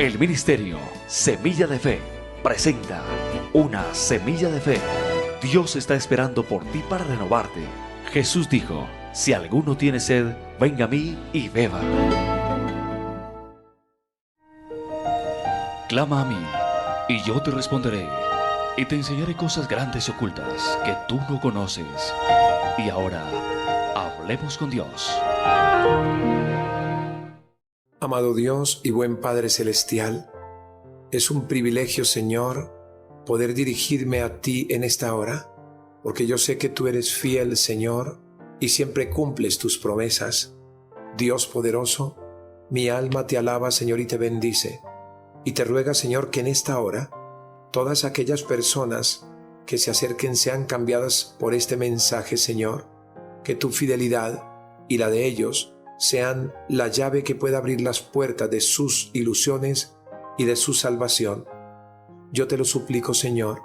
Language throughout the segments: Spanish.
El ministerio Semilla de Fe presenta Una Semilla de Fe. Dios está esperando por ti para renovarte. Jesús dijo: si alguno tiene sed, venga a mí y beba. Clama a mí, y yo te responderé, y te enseñaré cosas grandes y ocultas que tú no conoces. Y ahora, hablemos con Dios. Amado Dios y buen Padre Celestial, es un privilegio, Señor, poder dirigirme a ti en esta hora, porque yo sé que tú eres fiel, Señor, y siempre cumples tus promesas. Dios poderoso, mi alma te alaba, Señor, y te bendice, y te ruega, Señor, que en esta hora todas aquellas personas que se acerquen sean cambiadas por este mensaje, Señor, que tu fidelidad y la de ellos sean la llave que pueda abrir las puertas de sus ilusiones y de su salvación. Yo te lo suplico, Señor,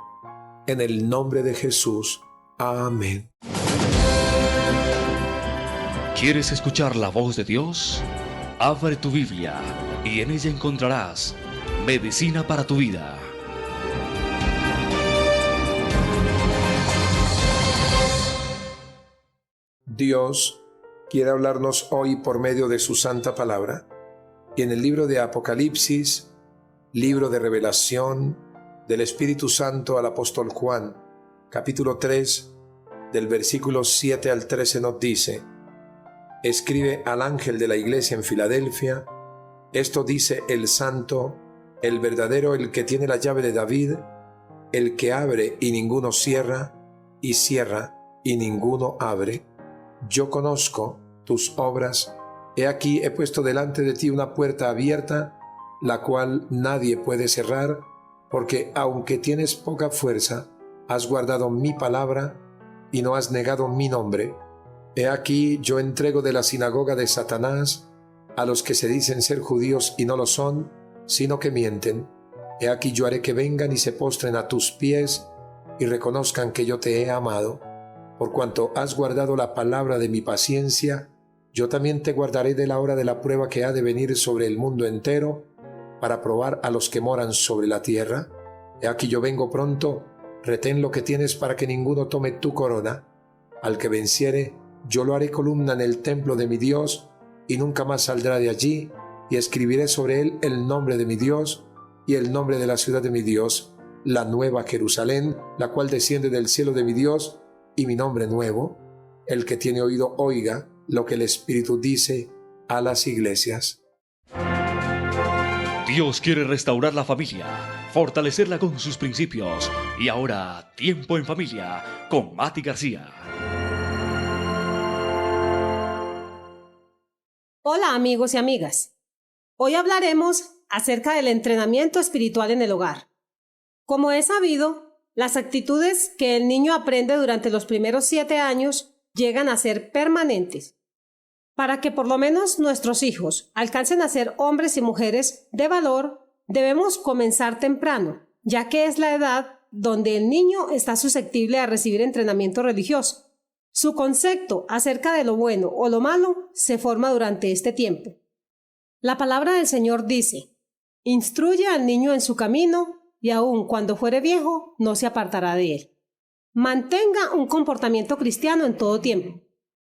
en el nombre de Jesús. Amén. ¿Quieres escuchar la voz de Dios? Abre tu Biblia y en ella encontrarás medicina para tu vida. Dios quiere hablarnos hoy por medio de su santa palabra, y en el libro de Apocalipsis, libro de revelación del Espíritu Santo al apóstol Juan, capítulo 3, del versículo 7 al 13 nos dice: escribe al ángel de la iglesia en Filadelfia, esto dice el santo, el verdadero, el que tiene la llave de David, el que abre y ninguno cierra, y cierra y ninguno abre. Yo conozco tus obras. He aquí he puesto delante de ti una puerta abierta, la cual nadie puede cerrar, porque aunque tienes poca fuerza, has guardado mi palabra y no has negado mi nombre. He aquí yo entrego de la sinagoga de Satanás a los que se dicen ser judíos y no lo son, sino que mienten. He aquí yo haré que vengan y se postren a tus pies y reconozcan que yo te he amado. Por cuanto has guardado la palabra de mi paciencia, yo también te guardaré de la hora de la prueba que ha de venir sobre el mundo entero, para probar a los que moran sobre la tierra. He aquí yo vengo pronto, retén lo que tienes para que ninguno tome tu corona. Al que venciere, yo lo haré columna en el templo de mi Dios, y nunca más saldrá de allí, y escribiré sobre él el nombre de mi Dios, y el nombre de la ciudad de mi Dios, la nueva Jerusalén, la cual desciende del cielo de mi Dios, y mi nombre nuevo. El que tiene oído oiga lo que el Espíritu dice a las iglesias. Dios quiere restaurar la familia, fortalecerla con sus principios. Y ahora, tiempo en familia con Mati García. Hola amigos y amigas. Hoy hablaremos acerca del entrenamiento espiritual en el hogar. Como es sabido, las actitudes que el niño aprende durante los primeros 7 años llegan a ser permanentes. Para que por lo menos nuestros hijos alcancen a ser hombres y mujeres de valor, debemos comenzar temprano, ya que es la edad donde el niño está susceptible a recibir entrenamiento religioso. Su concepto acerca de lo bueno o lo malo se forma durante este tiempo. La palabra del Señor dice: instruye al niño en su camino, y aun cuando fuere viejo, no se apartará de él. Mantenga un comportamiento cristiano en todo tiempo.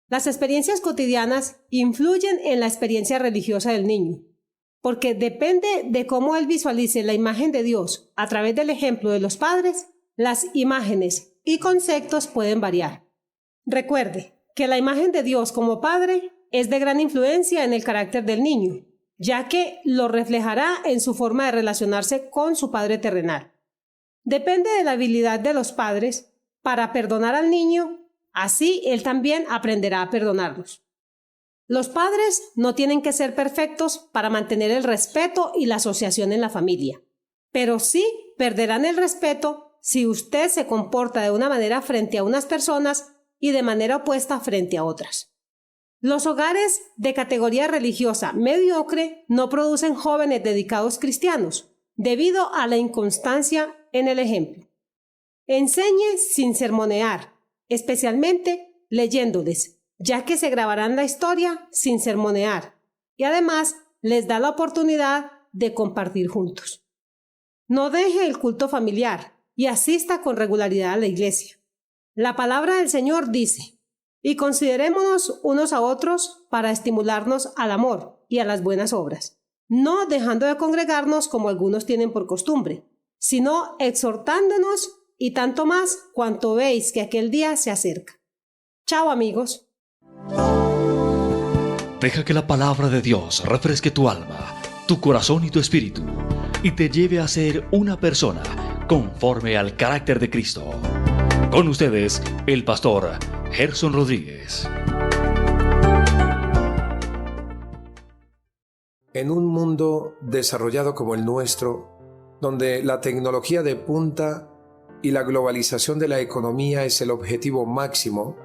Las experiencias cotidianas influyen en la experiencia religiosa del niño, porque depende de cómo él visualice la imagen de Dios a través del ejemplo de los padres, las imágenes y conceptos pueden variar. Recuerde que la imagen de Dios como Padre es de gran influencia en el carácter del niño, ya que lo reflejará en su forma de relacionarse con su padre terrenal. Depende de la habilidad de los padres para perdonar al niño, así él también aprenderá a perdonarlos. Los padres no tienen que ser perfectos para mantener el respeto y la asociación en la familia, pero sí perderán el respeto si usted se comporta de una manera frente a unas personas y de manera opuesta frente a otras. Los hogares de categoría religiosa mediocre no producen jóvenes dedicados cristianos, debido a la inconstancia en el ejemplo. Enseñe sin sermonear, especialmente leyéndoles, ya que se grabarán la historia sin sermonear, y además les da la oportunidad de compartir juntos. No deje el culto familiar y asista con regularidad a la iglesia. La palabra del Señor dice: y considerémonos unos a otros para estimularnos al amor y a las buenas obras, no dejando de congregarnos como algunos tienen por costumbre, sino exhortándonos, y tanto más cuanto veis que aquel día se acerca. Chao, amigos. Deja que la palabra de Dios refresque tu alma, tu corazón y tu espíritu, y te lleve a ser una persona conforme al carácter de Cristo. Con ustedes, el pastor Gerson Rodríguez. En un mundo desarrollado como el nuestro, donde la tecnología de punta y la globalización de la economía es el objetivo máximo,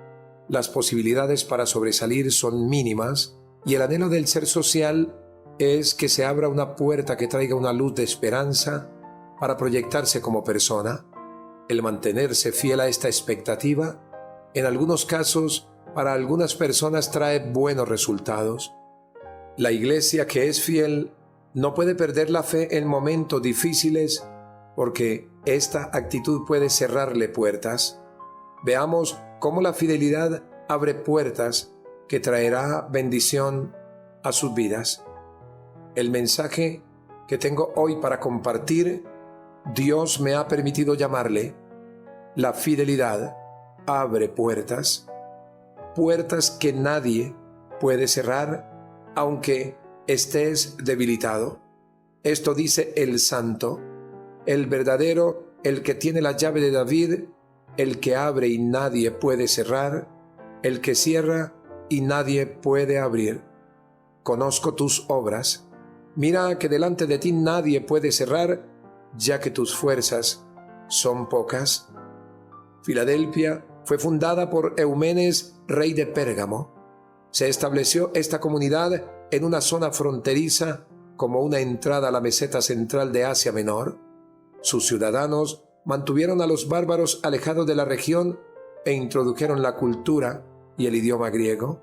las posibilidades para sobresalir son mínimas y el anhelo del ser social es que se abra una puerta que traiga una luz de esperanza para proyectarse como persona. El mantenerse fiel a esta expectativa, en algunos casos, para algunas personas trae buenos resultados. La iglesia que es fiel no puede perder la fe en momentos difíciles porque esta actitud puede cerrarle puertas. Veamos cómo la fidelidad abre puertas que traerá bendición a sus vidas. El mensaje que tengo hoy para compartir, Dios me ha permitido llamarle: la fidelidad abre puertas, puertas que nadie puede cerrar aunque estés debilitado. Esto dice el santo, el verdadero, el que tiene la llave de David, el que abre y nadie puede cerrar, el que cierra y nadie puede abrir. Conozco tus obras. Mira que delante de ti nadie puede cerrar, ya que tus fuerzas son pocas. Filadelfia fue fundada por Eumenes, rey de Pérgamo. Se estableció esta comunidad en una zona fronteriza como una entrada a la meseta central de Asia Menor. Sus ciudadanos mantuvieron a los bárbaros alejados de la región e introdujeron la cultura y el idioma griego.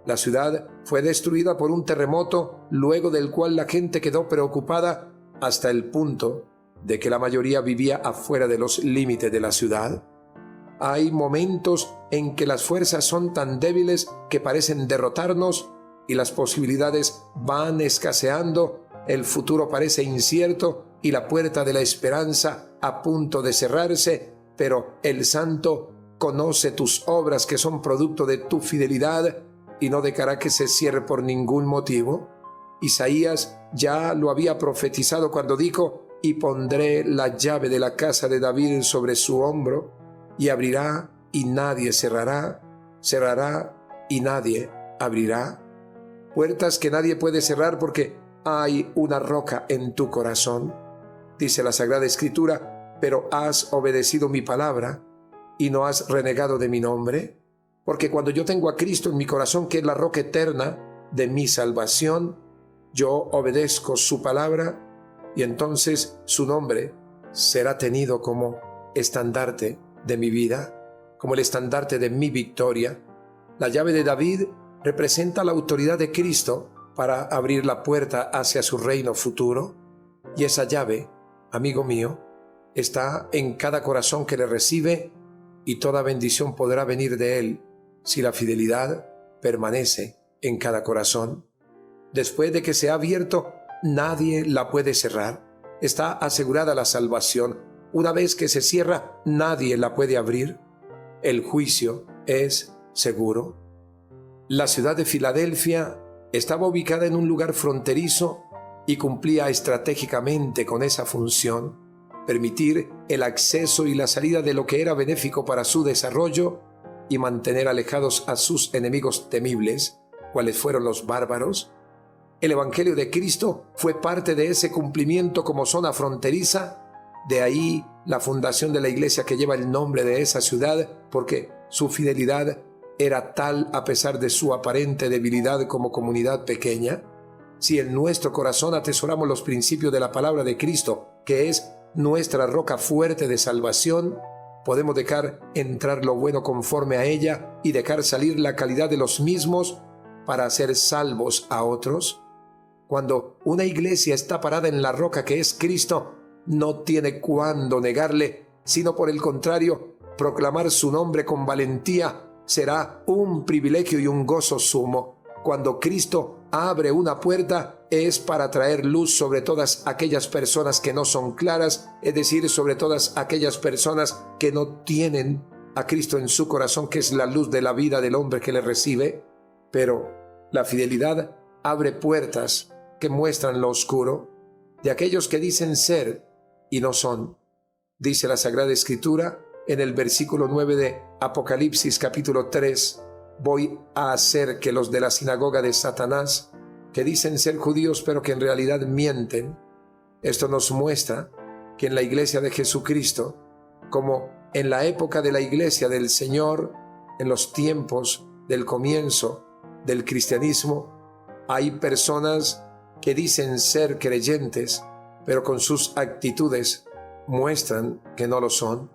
La ciudad fue destruida por un terremoto, luego del cual la gente quedó preocupada hasta el punto de que la mayoría vivía afuera de los límites de la ciudad. Hay momentos en que las fuerzas son tan débiles que parecen derrotarnos y las posibilidades van escaseando, el futuro parece incierto y la puerta de la esperanza a punto de cerrarse, pero el Santo conoce tus obras que son producto de tu fidelidad y no dejará que se cierre por ningún motivo. Isaías ya lo había profetizado cuando dijo: y pondré la llave de la casa de David sobre su hombro, y abrirá y nadie cerrará, cerrará y nadie abrirá. Puertas que nadie puede cerrar porque hay una roca en tu corazón. Dice la Sagrada Escritura: pero has obedecido mi palabra y no has renegado de mi nombre. Porque cuando yo tengo a Cristo en mi corazón, que es la roca eterna de mi salvación, yo obedezco su palabra y entonces su nombre será tenido como estandarte de mi vida, como el estandarte de mi victoria. La llave de David representa la autoridad de Cristo para abrir la puerta hacia su reino futuro, y esa llave, amigo mío, está en cada corazón que le recibe, y toda bendición podrá venir de él si la fidelidad permanece en cada corazón. Después de que se ha abierto, nadie la puede cerrar. Está asegurada la salvación. Una vez que se cierra, nadie la puede abrir. El juicio es seguro. La ciudad de Filadelfia estaba ubicada en un lugar fronterizo y cumplía estratégicamente con esa función: permitir el acceso y la salida de lo que era benéfico para su desarrollo y mantener alejados a sus enemigos temibles, cuales fueron los bárbaros. El Evangelio de Cristo fue parte de ese cumplimiento como zona fronteriza. De ahí la fundación de la iglesia que lleva el nombre de esa ciudad, porque su fidelidad era tal a pesar de su aparente debilidad como comunidad pequeña. Si en nuestro corazón atesoramos los principios de la palabra de Cristo, que es nuestra roca fuerte de salvación, podemos dejar entrar lo bueno conforme a ella y dejar salir la calidad de los mismos para hacer salvos a otros. Cuando una iglesia está parada en la roca que es Cristo, no tiene cuándo negarle, sino por el contrario, proclamar su nombre con valentía será un privilegio y un gozo sumo. Cuando Cristo abre una puerta, es para traer luz sobre todas aquellas personas que no son claras, es decir, sobre todas aquellas personas que no tienen a Cristo en su corazón, que es la luz de la vida del hombre que le recibe. Pero la fidelidad abre puertas que muestran lo oscuro de aquellos que dicen ser y no son. Dice la Sagrada Escritura en el versículo 9 de Apocalipsis capítulo 3, voy a hacer que los de la sinagoga de Satanás, que dicen ser judíos pero que en realidad mienten. Esto nos muestra que en la iglesia de Jesucristo, como en la época de la iglesia del Señor, en los tiempos del comienzo del cristianismo, hay personas que dicen ser creyentes, pero con sus actitudes muestran que no lo son.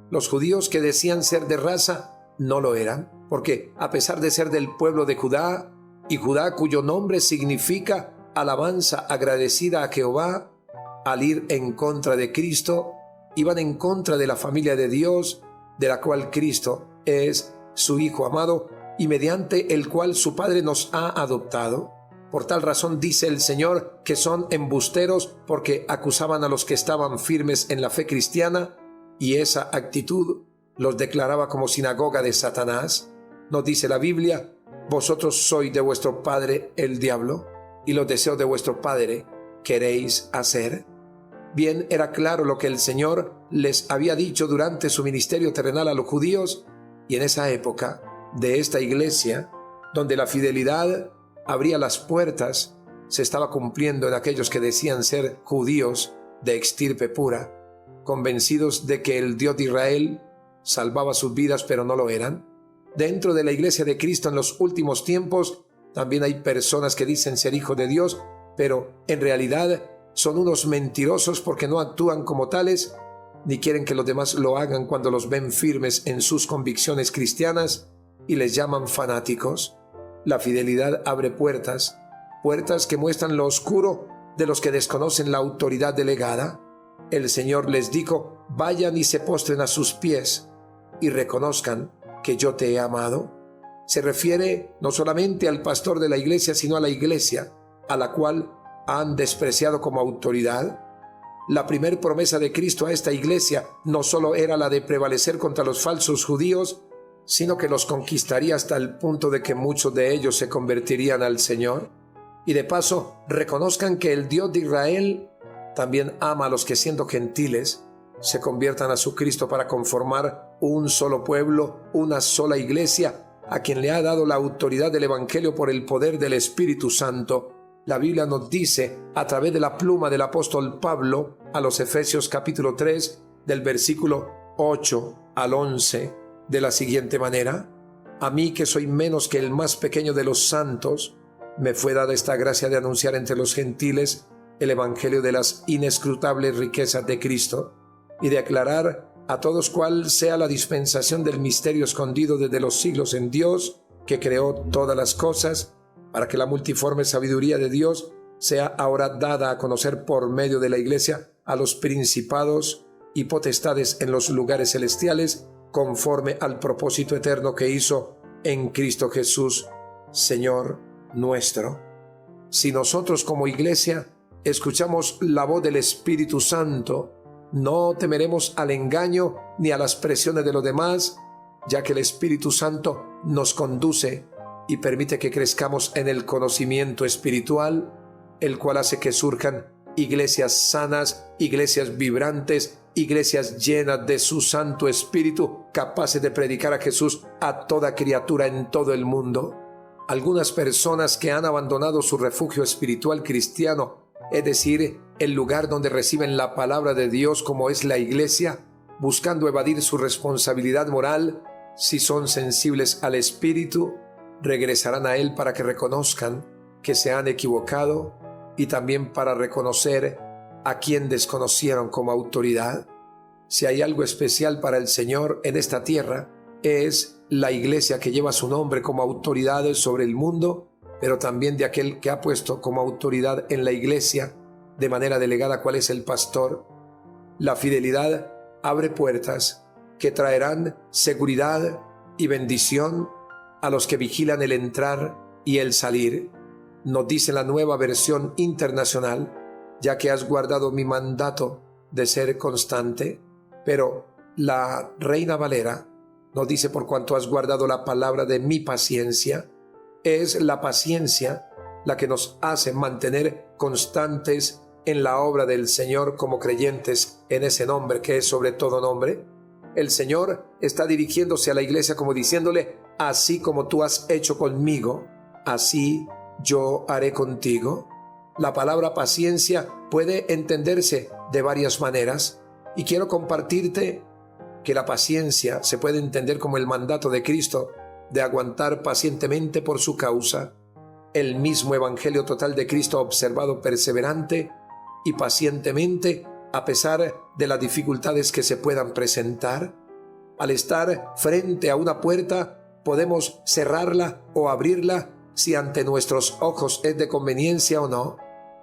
Los judíos que decían ser de raza no lo eran, porque a pesar de ser del pueblo de Judá, y Judá cuyo nombre significa alabanza agradecida a Jehová, al ir en contra de Cristo, iban en contra de la familia de Dios, de la cual Cristo es su Hijo amado y mediante el cual su Padre nos ha adoptado. Por tal razón dice el Señor que son embusteros porque acusaban a los que estaban firmes en la fe cristiana, y esa actitud los declaraba como sinagoga de Satanás. Nos dice la Biblia: vosotros sois de vuestro padre el diablo, y los deseos de vuestro padre queréis hacer. Bien era claro lo que el Señor les había dicho durante su ministerio terrenal a los judíos, y en esa época de esta iglesia, donde la fidelidad abría las puertas, se estaba cumpliendo en aquellos que decían ser judíos de extirpe pura, convencidos de que el Dios de Israel salvaba sus vidas, pero no lo eran. Dentro de la iglesia de Cristo en los últimos tiempos también hay personas que dicen ser hijos de Dios, pero en realidad son unos mentirosos porque no actúan como tales, ni quieren que los demás lo hagan cuando los ven firmes en sus convicciones cristianas, y les llaman fanáticos. La fidelidad abre puertas, puertas que muestran lo oscuro de los que desconocen la autoridad delegada. El Señor les dijo: vayan y se postren a sus pies y reconozcan que yo te he amado. Se refiere no solamente al pastor de la iglesia, sino a la iglesia, a la cual han despreciado como autoridad. La primer promesa de Cristo a esta iglesia no solo era la de prevalecer contra los falsos judíos, sino que los conquistaría hasta el punto de que muchos de ellos se convertirían al Señor. Y de paso, reconozcan que el Dios de Israel también ama a los que, siendo gentiles, se conviertan a su Cristo para conformar un solo pueblo, una sola iglesia, a quien le ha dado la autoridad del Evangelio por el poder del Espíritu Santo. La Biblia nos dice, a través de la pluma del apóstol Pablo, a los Efesios capítulo 3, del versículo 8 al 11, de la siguiente manera: a mí, que soy menos que el más pequeño de los santos, me fue dada esta gracia de anunciar entre los gentiles el evangelio de las inescrutables riquezas de Cristo, y de aclarar a todos cuál sea la dispensación del misterio escondido desde los siglos en Dios, que creó todas las cosas, para que la multiforme sabiduría de Dios sea ahora dada a conocer por medio de la Iglesia a los principados y potestades en los lugares celestiales, conforme al propósito eterno que hizo en Cristo Jesús, Señor nuestro. Si nosotros como Iglesia escuchamos la voz del Espíritu Santo, no temeremos al engaño ni a las presiones de los demás, ya que el Espíritu Santo nos conduce y permite que crezcamos en el conocimiento espiritual, el cual hace que surjan iglesias sanas, iglesias vibrantes, iglesias llenas de su Santo Espíritu, capaces de predicar a Jesús a toda criatura en todo el mundo. Algunas personas que han abandonado su refugio espiritual cristiano, es decir, el lugar donde reciben la palabra de Dios como es la iglesia, buscando evadir su responsabilidad moral, si son sensibles al Espíritu, regresarán a Él para que reconozcan que se han equivocado y también para reconocer a quien desconocieron como autoridad. Si hay algo especial para el Señor en esta tierra, es la iglesia que lleva su nombre como autoridad sobre el mundo, pero también de aquel que ha puesto como autoridad en la iglesia, de manera delegada, cuál es el pastor. La fidelidad abre puertas que traerán seguridad y bendición a los que vigilan el entrar y el salir. Nos dice la Nueva Versión Internacional: ya que has guardado mi mandato de ser constante. Pero la Reina Valera nos dice: por cuanto has guardado la palabra de mi paciencia. Es la paciencia la que nos hace mantener constantes en la obra del Señor como creyentes en ese nombre que es sobre todo nombre. El Señor está dirigiéndose a la iglesia como diciéndole: así como tú has hecho conmigo, así yo haré contigo. La palabra paciencia puede entenderse de varias maneras, y quiero compartirte que la paciencia se puede entender como el mandato de Cristo de aguantar pacientemente por su causa. El mismo evangelio total de Cristo observado perseverante y pacientemente a pesar de las dificultades que se puedan presentar. Al estar frente a una puerta, podemos cerrarla o abrirla si ante nuestros ojos es de conveniencia o no.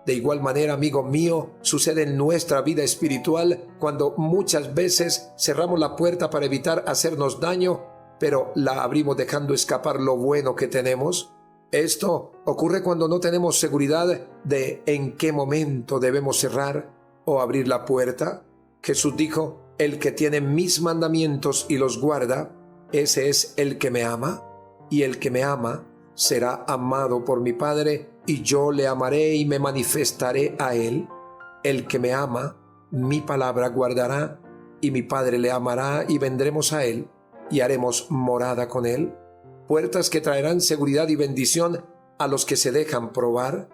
De igual manera, amigo mío, sucede en nuestra vida espiritual cuando muchas veces cerramos la puerta para evitar hacernos daño, pero la abrimos dejando escapar lo bueno que tenemos. Esto ocurre cuando no tenemos seguridad de en qué momento debemos cerrar o abrir la puerta. Jesús dijo: el que tiene mis mandamientos y los guarda, ese es el que me ama, y el que me ama será amado por mi Padre, y yo le amaré y me manifestaré a él. El que me ama, mi palabra guardará, y mi Padre le amará, y vendremos a él, y haremos morada con él. Puertas que traerán seguridad y bendición a los que se dejan probar.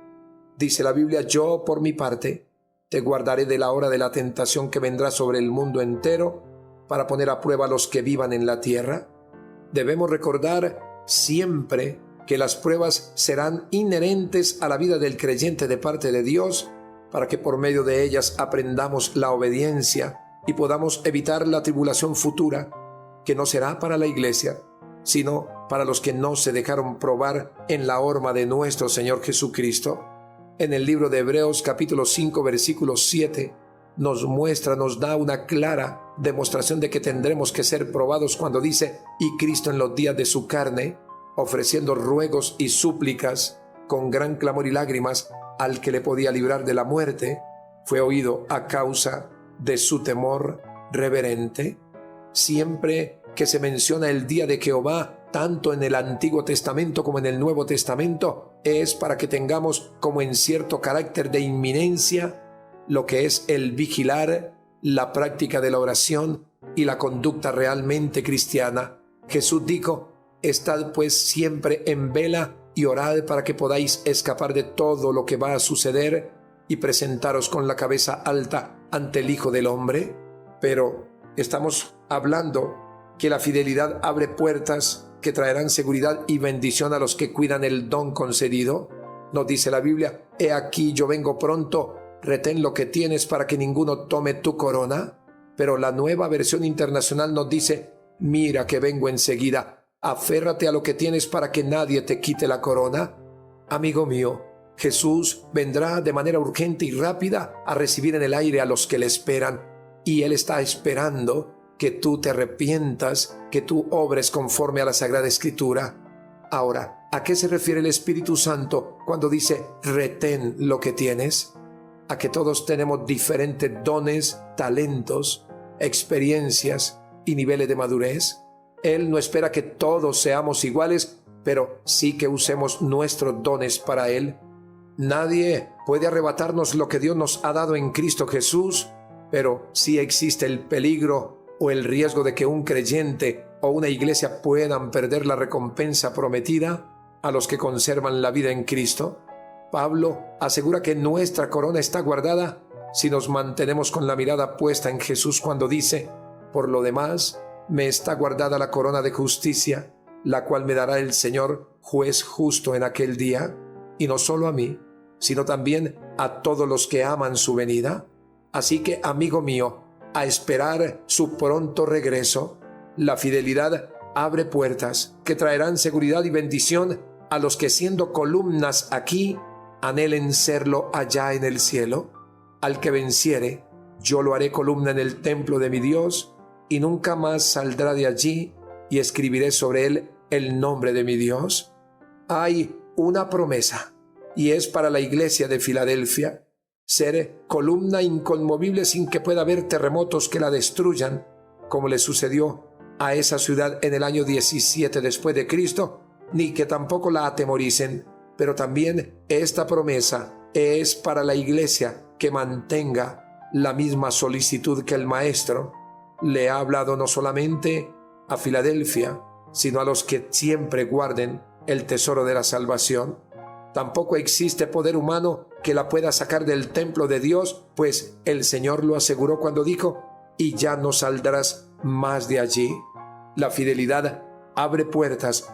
Dice la Biblia: yo por mi parte te guardaré de la hora de la tentación que vendrá sobre el mundo entero, para poner a prueba a los que vivan en la tierra. Debemos recordar siempre que las pruebas serán inherentes a la vida del creyente de parte de Dios, para que por medio de ellas aprendamos la obediencia y podamos evitar la tribulación futura, que no será para la iglesia, sino para los que no se dejaron probar en la horma de nuestro Señor Jesucristo. En el libro de Hebreos capítulo 5 versículo 7 nos da una clara demostración de que tendremos que ser probados cuando dice: y Cristo en los días de su carne, ofreciendo ruegos y súplicas con gran clamor y lágrimas al que le podía librar de la muerte, fue oído a causa de su temor reverente. Siempre que se menciona el día de Jehová, tanto en el Antiguo Testamento como en el Nuevo Testamento, es para que tengamos como en cierto carácter de inminencia lo que es el vigilar, la práctica de la oración y la conducta realmente cristiana. Jesús dijo: estad pues siempre en vela y orad para que podáis escapar de todo lo que va a suceder y presentaros con la cabeza alta ante el Hijo del Hombre. Pero estamos hablando que la fidelidad abre puertas que traerán seguridad y bendición a los que cuidan el don concedido. Nos dice la Biblia: he aquí yo vengo pronto, retén lo que tienes para que ninguno tome tu corona. Pero la Nueva Versión Internacional nos dice: mira que vengo enseguida, aférrate a lo que tienes para que nadie te quite la corona. Amigo mío, Jesús vendrá de manera urgente y rápida a recibir en el aire a los que le esperan, y Él está esperando que tú te arrepientas, que tú obres conforme a la Sagrada Escritura. Ahora, ¿a qué se refiere el Espíritu Santo cuando dice retén lo que tienes? A que todos tenemos diferentes dones, talentos, experiencias y niveles de madurez. Él no espera que todos seamos iguales, pero sí que usemos nuestros dones para Él. Nadie puede arrebatarnos lo que Dios nos ha dado en Cristo Jesús, pero sí existe el peligro o el riesgo de que un creyente o una iglesia puedan perder la recompensa prometida a los que conservan la vida en Cristo. Pablo asegura que nuestra corona está guardada si nos mantenemos con la mirada puesta en Jesús cuando dice: por lo demás, me está guardada la corona de justicia, la cual me dará el Señor, juez justo en aquel día, y no solo a mí, sino también a todos los que aman su venida. Así que, amigo mío, a esperar su pronto regreso. La fidelidad abre puertas que traerán seguridad y bendición a los que siendo columnas aquí, anhelen serlo allá en el cielo. Al que venciere, yo lo haré columna en el templo de mi Dios, y nunca más saldrá de allí, y escribiré sobre él el nombre de mi Dios. Hay una promesa, y es para la iglesia de Filadelfia: ser columna inconmovible sin que pueda haber terremotos que la destruyan, como le sucedió a esa ciudad en el año 17 después de Cristo, ni que tampoco la atemoricen. Pero también esta promesa es para la iglesia que mantenga la misma solicitud que el Maestro. Le ha hablado no solamente a Filadelfia, sino a los que siempre guarden el tesoro de la salvación. Tampoco existe poder humano que la pueda sacar del templo de Dios, pues el Señor lo aseguró cuando dijo: y ya no saldrás más de allí. La fidelidad abre puertas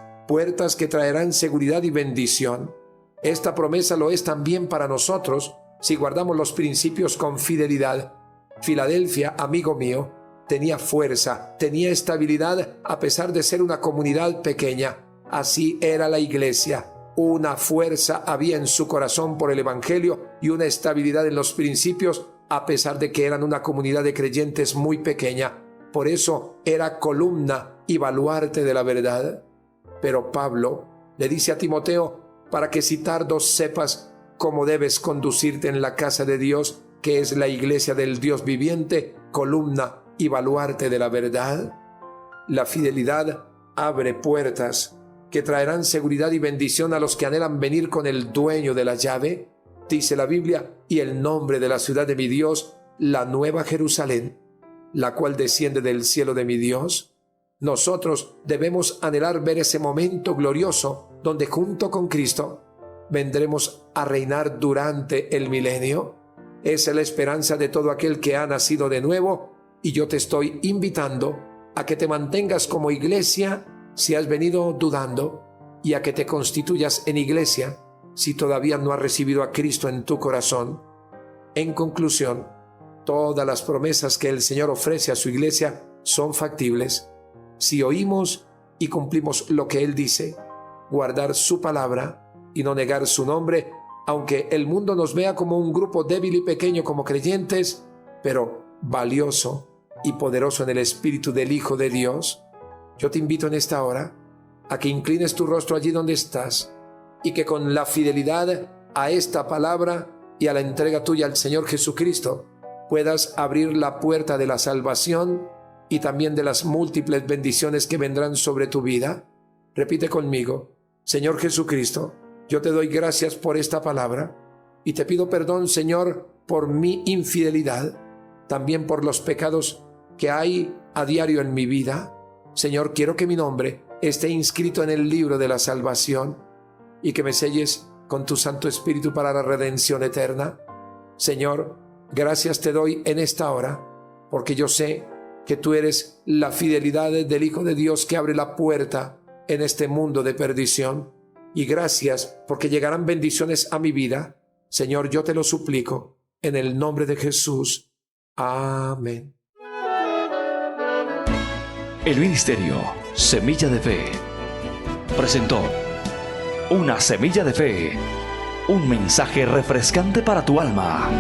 que traerán seguridad y bendición. Esta promesa lo es también para nosotros si guardamos los principios con fidelidad. Filadelfia, amigo mío, tenía fuerza, tenía estabilidad a pesar de ser una comunidad pequeña. Así era la iglesia. Una fuerza había en su corazón por el Evangelio y una estabilidad en los principios a pesar de que eran una comunidad de creyentes muy pequeña. Por eso era columna y baluarte de la verdad. Pero Pablo le dice a Timoteo: para que si tardo sepas cómo debes conducirte en la casa de Dios, que es la iglesia del Dios viviente, columna y baluarte de la verdad. La fidelidad abre puertas que traerán seguridad y bendición a los que anhelan venir con el dueño de la llave. Dice la Biblia: y el nombre de la ciudad de mi Dios, la nueva Jerusalén, la cual desciende del cielo de mi Dios. Nosotros debemos anhelar ver ese momento glorioso donde junto con Cristo vendremos a reinar durante el milenio. Esa es la esperanza de todo aquel que ha nacido de nuevo, y yo te estoy invitando a que te mantengas como iglesia si has venido dudando, y a que te constituyas en iglesia si todavía no has recibido a Cristo en tu corazón. En conclusión, todas las promesas que el Señor ofrece a su iglesia son factibles si oímos y cumplimos lo que Él dice: guardar su palabra y no negar su nombre, aunque el mundo nos vea como un grupo débil y pequeño como creyentes, pero valioso y poderoso en el Espíritu del Hijo de Dios. Yo te invito en esta hora a que inclines tu rostro allí donde estás y que con la fidelidad a esta palabra y a la entrega tuya al Señor Jesucristo puedas abrir la puerta de la salvación y también de las múltiples bendiciones que vendrán sobre tu vida. Repite conmigo: Señor Jesucristo, yo te doy gracias por esta palabra y te pido perdón, Señor, por mi infidelidad, también por los pecados que hay a diario en mi vida. Señor, quiero que mi nombre esté inscrito en el libro de la salvación y que me selles con tu Santo Espíritu para la redención eterna. Señor, gracias te doy en esta hora, porque yo sé que tú eres la fidelidad del Hijo de Dios que abre la puerta en este mundo de perdición. Y gracias porque llegarán bendiciones a mi vida. Señor, yo te lo suplico en el nombre de Jesús. Amén. El ministerio Semilla de Fe presentó Una Semilla de Fe, un mensaje refrescante para tu alma.